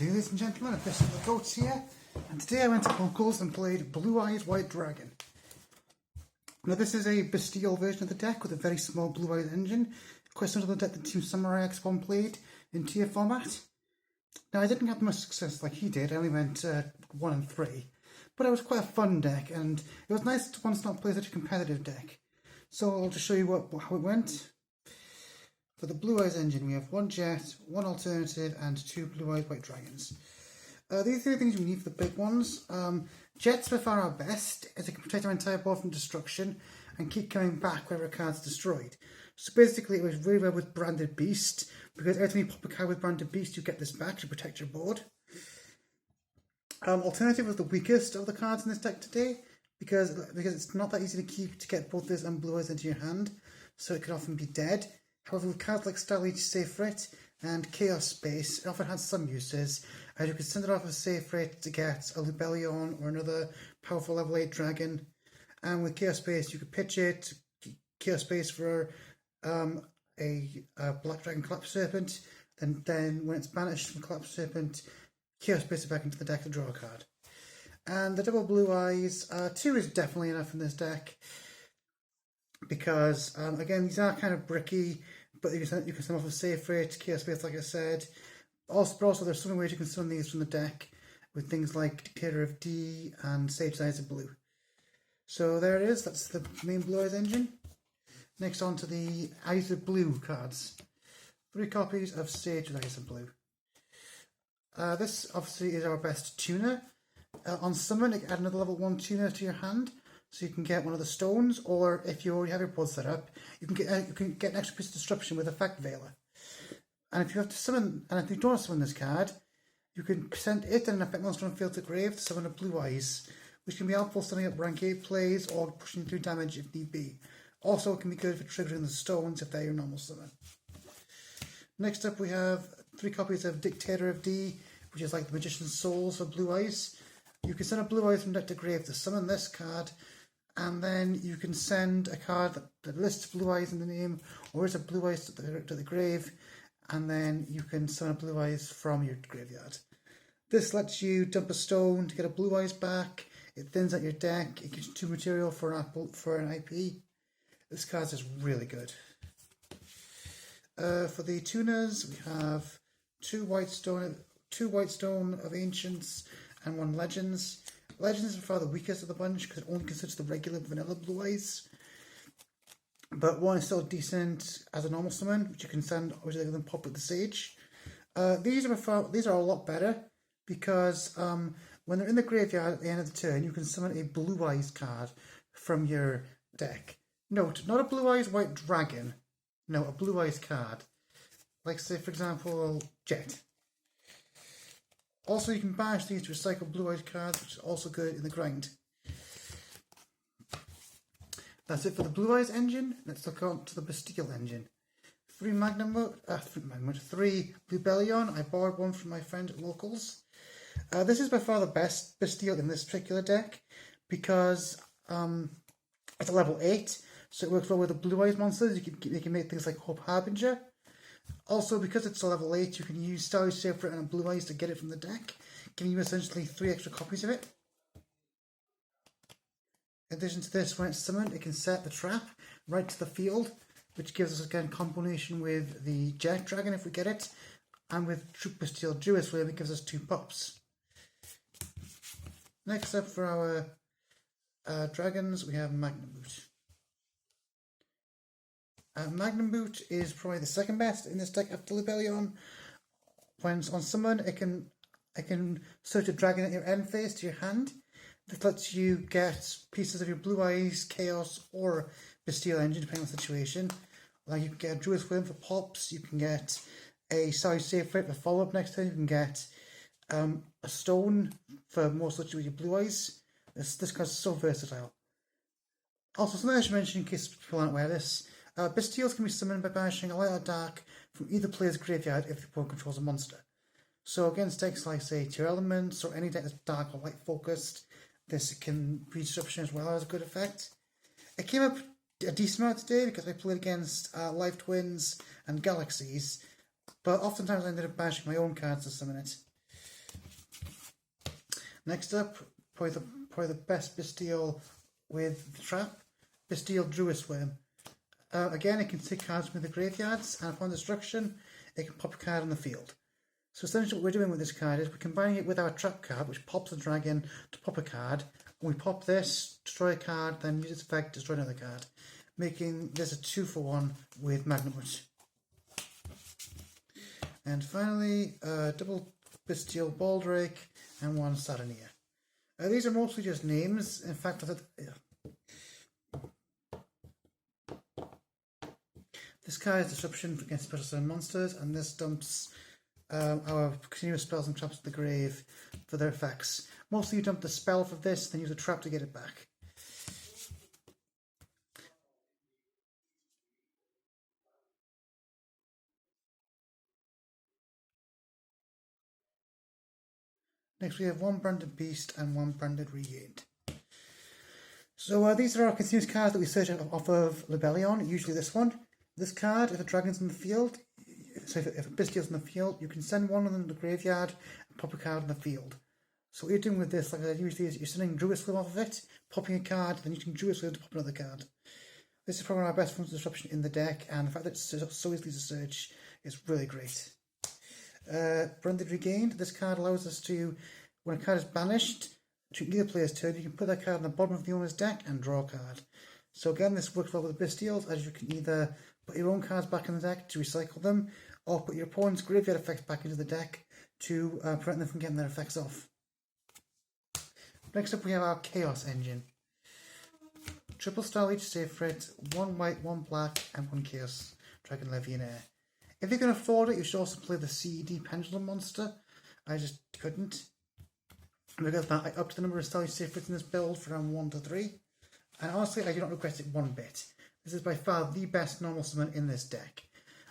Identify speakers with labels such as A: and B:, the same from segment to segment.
A: do, ladies and gentlemen, Bystial Goats here, and today I went to Locals and played Blue Eyes White Dragon. Now this is a Bystial version of the deck with a very small Blue Eyes engine, quite similar to the deck that Team Samurai X1 played in tier format. Now I didn't have much success like he did, I only went 1 and 3, but it was quite a fun deck and it was nice to once not play such a competitive deck. So I'll just show you how it went. For the Blue Eyes engine, we have 1 Jet, 1 Alternative, and 2 Blue Eyes White Dragons. These are the things we need for the big ones. Jet's by far our best, as it can protect our entire board from destruction and keep coming back whenever a card's destroyed. So basically it was really well with Branded Beast, because every time you pop a card with Branded Beast, you get this back to protect your board. Alternative was the weakest of the cards in this deck today, because it's not that easy to get both this and Blue Eyes into your hand, so it can often be dead. However, with cards like Style Leech Safe Rate and Chaos Space, it often has some uses, as you could send it off with Safe Rate to get a Lubellion or another powerful level 8 dragon, and with Chaos Space you could pitch it, Chaos Space for a Black Dragon Collapse Serpent, then when it's banished from Collapse Serpent, Chaos Space it back into the deck to draw a card. And the double Blue Eyes, 2 is definitely enough in this deck, because again these are kind of bricky, but you can send off a Safe Rate, Chaos Space like I said. Also there's so many ways you can summon these from the deck with things like Dictator of D and Sage's Eyes of Blue. So there it is, that's the main Blue Eyes engine. Next on to the Eyes of Blue cards. 3 copies of Sage's Eyes of Blue. This obviously is our best tuner. On summon, you can add another level 1 tuner to your hand, so you can get one of the stones, or if you already have your board set up, you can get an extra piece of disruption with Effect Veiler. And if you have to summon, and if you don't want to summon this card, you can send it and an effect monster on field to grave to summon a Blue Eyes, which can be helpful setting up rank 8 plays or pushing through damage if need be. Also, it can be good for triggering the stones if they're your normal summon. Next up, we have 3 copies of Dictator of D, which is like the Magician's Souls for Blue Eyes. You can send a Blue Eyes from deck to grave to summon this card, and then you can send a card that lists Blue Eyes in the name, or is a Blue Eyes to the grave, and then you can summon a Blue Eyes from your graveyard. This lets you dump a stone to get a Blue Eyes back. It thins out your deck. It gives you 2 material for an IP. This card is really good. For the tuners, we have 2 White Stone of Ancients and 1 Legends. Legends is by far the weakest of the bunch because it only considers the regular vanilla Blue Eyes. But 1 is still decent as a normal summon, which you can send obviously then pop with the Sage. These are a lot better because when they're in the graveyard at the end of the turn, you can summon a Blue Eyes card from your deck. Note, not a Blue Eyes White Dragon. No, a Blue Eyes card. Like say for example, Jet. Also, you can banish these to recycle Blue Eyes cards, which is also good in the grind. That's it for the Blue Eyes engine. Let's look on to the Bystial engine. 3 Lubellion. I borrowed 1 from my friend at Locals. This is by far the best Bystial in this particular deck because it's a level 8, so it works well with the Blue Eyes monsters. You can make things like Hope Harbinger. Also, because it's a level 8, you can use Starry Safe Rate and a Blue Eyes to get it from the deck, giving you essentially 3 extra copies of it. In addition to this, when it's summoned, it can set the trap right to the field, which gives us again combination with the Jet Dragon if we get it, and with Troop Bystial Jewess Wave it gives us 2 pops. Next up for our dragons, we have Magnum Boot. Magnum Boot is probably the second best in this deck after Lubellion. When it's on summon, it can search a dragon at your end phase to your hand. This lets you get pieces of your Blue Eyes, Chaos, or Bystial engine, depending on the situation. Like you can get a Jewess Worm for pops, you can get a Starry Safe Rate for follow-up next turn, you can get a stone for more switching with your Blue Eyes. This card is so versatile. Also, something I should mention in case people aren't aware of this. Bystials can be summoned by banishing a light or dark from either player's graveyard if the opponent controls a monster. So against decks like say Tier Elements or any deck that's dark or light focused, this can be disruption as well as a good effect. It came up a decent amount today because I played against Live Twins and Galaxies, but oftentimes I ended up banishing my own cards to summon it. Next up, probably the best Bystial with the trap, Bystial Druid Worm. Again, it can take cards from the graveyards, and upon destruction, it can pop a card on the field. So essentially what we're doing with this card is we're combining it with our trap card, which pops a dragon to pop a card. And we pop this, destroy a card, then use its effect, destroy another card, making this a 2-for-1 with Magnamut. And finally, double Bystial Baldrake and one Saturnier. These are mostly just names. In fact, this card is disruption against special summon monsters, and this dumps our continuous spells and traps to the grave for their effects. Mostly you dump the spell for this, then use a trap to get it back. Next we have one Branded Beast and one Branded Regained. So these are our continuous cards that we search off of Libellion, usually this one. This card, if a dragon's in the field, so if a Bystial's in the field, you can send one of them to the graveyard and pop a card in the field. So what you're doing with this, like I said, usually is you're sending Druid Swim off of it, popping a card, then using Druid Swim to pop another card. This is probably our best form of disruption in the deck, and the fact that it's so easily to search is really great. Branded Regained, this card allows us to, when a card is banished, to either player's turn, you can put that card on the bottom of the owner's deck and draw a card. So again, this works well with the Bystials, as you can either put your own cards back in the deck to recycle them, or put your opponent's graveyard effects back into the deck to prevent them from getting their effects off. Next up we have our Chaos Engine. Triple style each save for it, 1 white, 1 black, and 1 Chaos Dragon Legionnaire. If you can afford it, you should also play the CED Pendulum monster. I just couldn't. Because of that, I upped the number of style each save for it in this build from 1 to 3. And honestly, I do not regret it one bit. This is by far the best normal summon in this deck.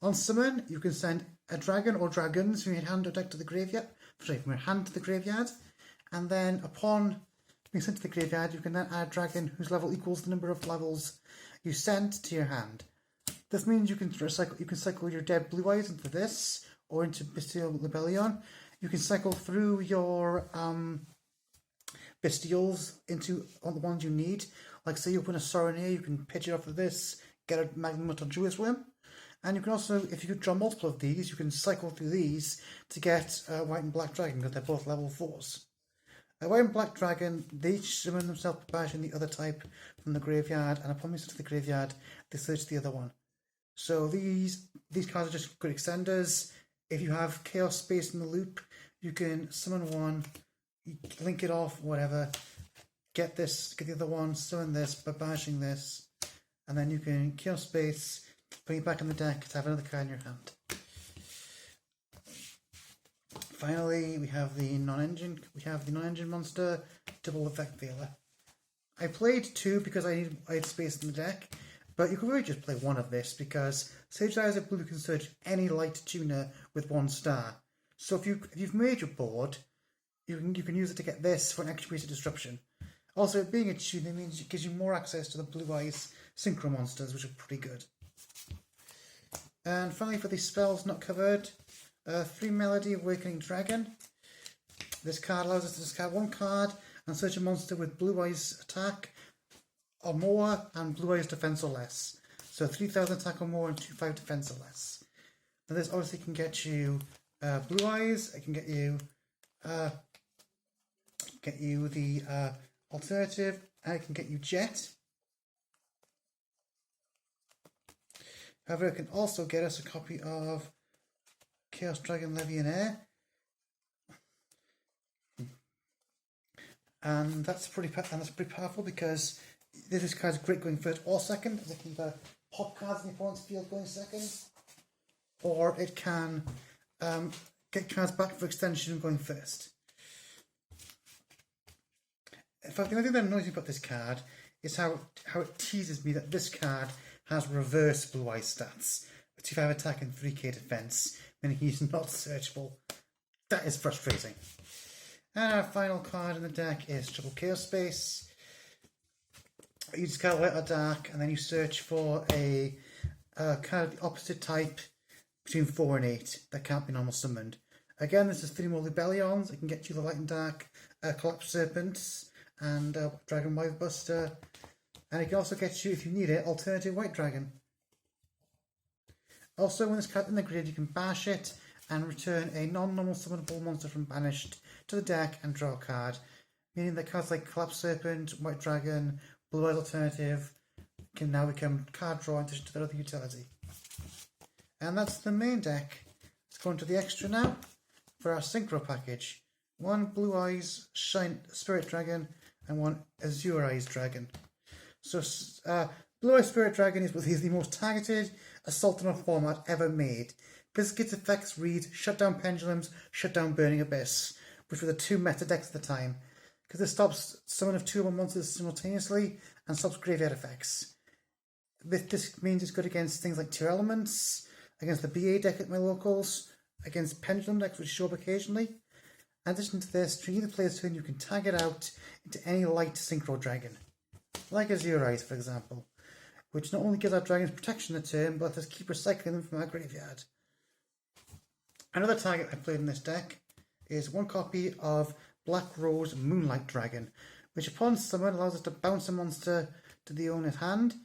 A: On summon, you can send a dragon or dragons from your hand or deck to the graveyard. Sorry, from your hand to the graveyard. And then upon being sent to the graveyard, you can then add a dragon whose level equals the number of levels you sent to your hand. This means you can cycle your dead Blue Eyes into this, or into Bystial Libellion. You can cycle through your Bystials on the ones you need. Like say you open a Saturnier, you can pitch it off of this, get a Magnamut or Druid Worm. And you can also, if you could draw multiple of these, you can cycle through these to get White and Black Dragon, because they're both level 4s. White and Black Dragon, they each summon themselves by banishing the other type from the graveyard, and upon being sent to the graveyard, they search the other one. So these cards are just good extenders. If you have Chaos Space in the loop, you can summon one, link it off, whatever, get the other one, summon this by banishing this, and then you can Chaos Space, bring it back in the deck to have another card in your hand. Finally, we have the non-engine monster, Double Effect Veiler. I played 2 because I had space in the deck, but you could really just play 1 of this because Sage Eyes of Blue can search any light tuner with 1 star. So if you've made your board, you can use it to get this for an extra piece of disruption. Also, being a tuner means it gives you more access to the Blue Eyes synchro monsters, which are pretty good. And finally, for these spells not covered, 3 Melody Awakening Dragon. This card allows us to discard 1 card and search a monster with Blue Eyes attack or more and Blue Eyes defense or less. So 3000 attack or more and 25 defense or less. Now this obviously can get you Blue Eyes. It can get you the alternative, and it can get you Jet. However, it can also get us a copy of Chaos Dragon Legionnaire, and that's pretty powerful because this card's great going first or second. It can either pop cards in the opponent's field going second, or it can get cards back for extension going first. In fact, the only thing that annoys me about this card is how it teases me that this card has reverse Blue Eyes stats, 25 attack and 3k defense, meaning he's not searchable. That is frustrating. And our final card in the deck is Triple Chaos Space. You discard light or dark, and then you search for a card of the opposite type between 4 and 8 that can't be normal summoned. Again, this is 3 more Libellions. It can get you the Light and Dark Collapsed Serpents and Dragon Wave Buster. And it can also get you, if you need it, alternative White Dragon. Also, when this card in the grid, you can bash it and return a non-normal summonable monster from Banished to the deck and draw a card. Meaning that cards like Collapsed Serpent, White Dragon, Blue Eyes Alternative can now become card draw in addition to their other utility. And that's the main deck. Let's go into the extra now for our Synchro package. 1 Blue Eyes Spirit Dragon and 1 Azure Eyes Dragon. So Blue Eyes Spirit Dragon is the most targeted assault on a format ever made. Because its effects read Shut Down Pendulums, Shut Down Burning Abyss, which were the 2 meta decks at the time. Because it stops summon of 2 or more monsters simultaneously and stops graveyard effects. This means it's good against things like 2 Elements, against the BA deck at my locals, against Pendulum decks which show up occasionally. In addition to this, during either player's turn you can tag it out into any light Synchro Dragon. Like Azure Eyes, for example, which not only gives our dragons protection a turn, but lets us keep recycling them from our graveyard. Another target I played in this deck is 1 copy of Black Rose Moonlight Dragon, which upon summon allows us to bounce a monster to the owner's hand.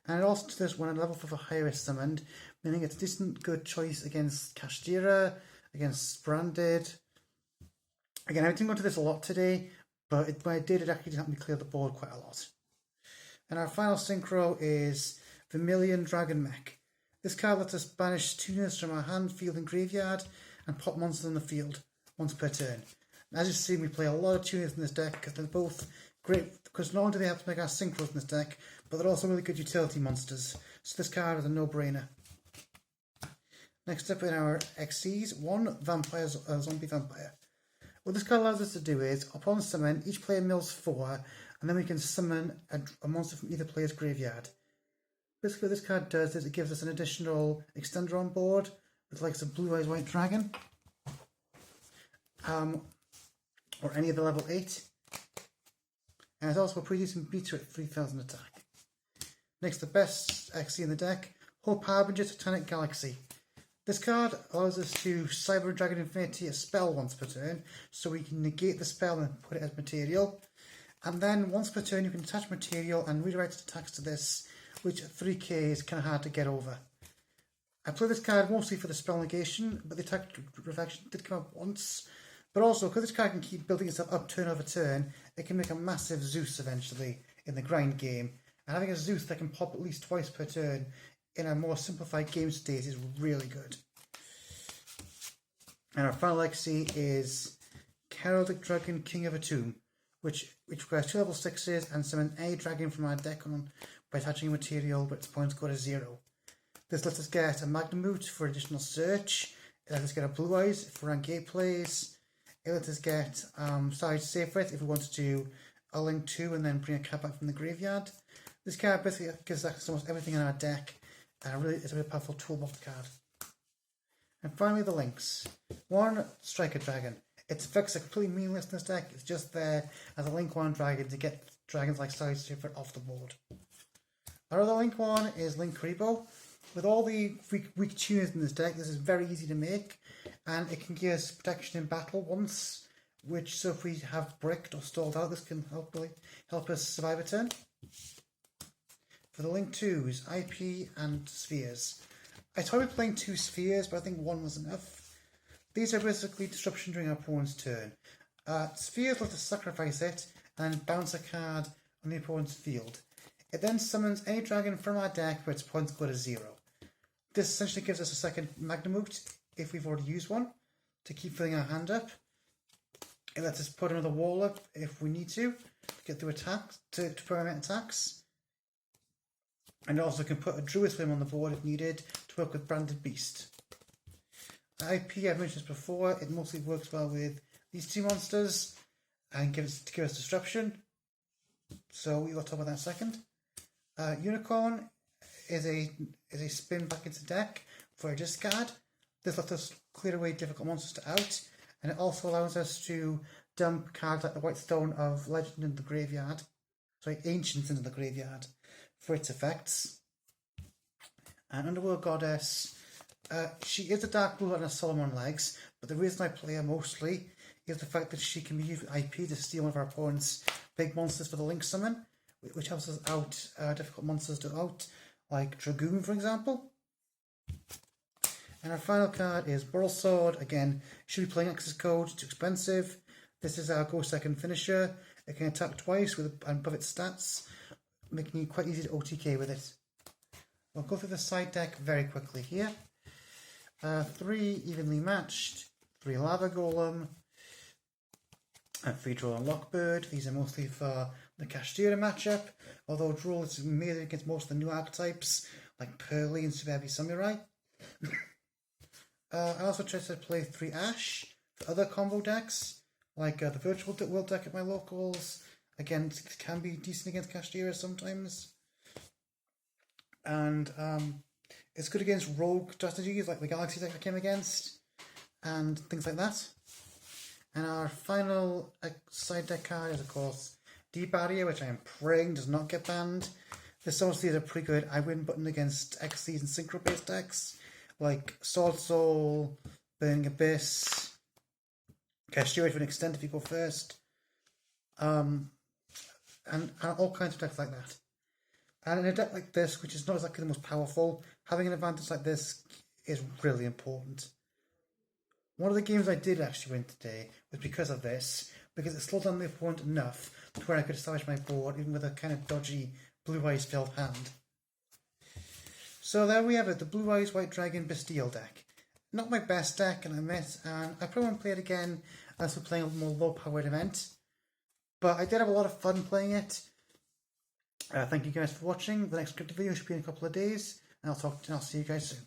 A: And it also does this when a level 5 or higher is summoned, meaning it's a decent good choice against Kashtira, against Branded. Again, I didn't go into this a lot today, but when I did, it actually helped me clear the board quite a lot. And our final synchro is Vermilion Dragon Mech. This card lets us banish tuners from our hand, field and graveyard and pop monsters on the field once per turn. And as you see, we play a lot of tuners in this deck because they're both great, because not only do they have to make our synchros in this deck, but they're also really good utility monsters. So this card is a no-brainer. Next up in our XCs, 1 Zombie Vampire. What this card allows us to do is, upon summon, each player mills 4, and then we can summon a monster from either player's graveyard. Basically what this card does is it gives us an additional extender on board with likes of Blue Eyes White Dragon, or any other level 8. And it's also a pretty decent beater at 3000 attack. Next, the best XC in the deck, Hope Harbinger Titanic Galaxy. This card allows us to Cyber Dragon Infinity a spell once per turn, so we can negate the spell and put it as material. And then once per turn you can attach material and redirect attacks to this, which at 3k is kind of hard to get over. I play this card mostly for the spell negation, but the attack reflection did come up once. But also, because this card can keep building itself up turn over turn, it can make a massive Zeus eventually in the grind game. And having a Zeus that can pop at least twice per turn in a more simplified game state is really good. And our final XC is Heraldic Dragon King of a Tomb, which requires 2 level 6s and summon any dragon from our deck by attaching a material where its points go to 0. This lets us get a Magnamute for additional search. It lets us get a Blue Eyes if we're on gate plays. It lets us get Sage Favorite if we want to do a Link 2 and then bring a card back from the graveyard. This card basically gives access to almost everything in our deck, and really it's a very powerful toolbox card. And finally the links. 1 Striker Dragon. Its effects are completely meaningless in this deck. It's just there as a Link 1 dragon to get dragons like Sage Favorite off the board. Our other Link 1 is Link Karibo. With all the weak tuners in this deck, this is very easy to make, and it can give us protection in battle once, so if we have bricked or stalled out, this can help us survive a turn. For the Link 2s, IP and Spheres. I tried playing 2 Spheres, but I think 1 was enough. These are basically disruption during our opponent's turn. Spheres let us sacrifice it and then bounce a card on the opponent's field. It then summons any dragon from our deck where its points go to 0. This essentially gives us a second Magnamute if we've already used one to keep filling our hand up. It lets us put another wall up if we need to get through attacks, to prevent attacks. And it also can put a Druid Swim on the board if needed to work with Branded Beast. IP, I've mentioned this before, it mostly works well with these 2 monsters and give us disruption. So we'll talk about that in a second. Unicorn is a spin back into deck for a discard. This lets us clear away difficult monsters to out, and it also allows us to dump cards like the White Stone of Legend into the graveyard. Ancients into the graveyard for its effects. And Underworld Goddess, she is a Dark Ruler and a Solomon legs, but the reason I play her mostly is the fact that she can be used with IP to steal one of our opponent's big monsters for the Link Summon, which helps us out difficult monsters to out, like Dragoon, for example. And our final card is Burl Sword. Again, should be playing Access Code, too expensive. This is our Go Second finisher. It can attack twice with above its stats, making it quite easy to OTK with it. We'll go through the side deck very quickly here. 3 evenly matched, 3 Lava Golem, and 3 Droll and Lockbird. These are mostly for the Kashtira matchup, although Droll is amazing against most of the new archetypes, like Pearly and Super Heavy Samurai. I also tried to play 3 Ash for other combo decks, like the Virtual World deck at my locals. Again, it can be decent against Kashtira sometimes. And it's good against rogue strategies like the Galaxy deck I came against, and things like that. And our final side deck card is, of course, D-Barrier, which I am praying does not get banned. This obviously is a pretty good I-win button against XCs and synchro-based decks, like Sword Soul, Burning Abyss, Kashtira to an extent if you go first, and all kinds of decks like that. And in a deck like this, which is not exactly the most powerful, having an advantage like this is really important. One of the games I did actually win today was because of this, because it slowed down the opponent enough to where I could establish my board even with a kind of dodgy Blue Eyes filled hand. So there we have it, the Blue Eyes White Dragon Bystial deck. Not my best deck, and I admit, and I probably won't play it again unless we're playing a more low-powered event. But I did have a lot of fun playing it. Thank you guys for watching. The next scripted video should be in a couple of days, and I'll see you guys soon.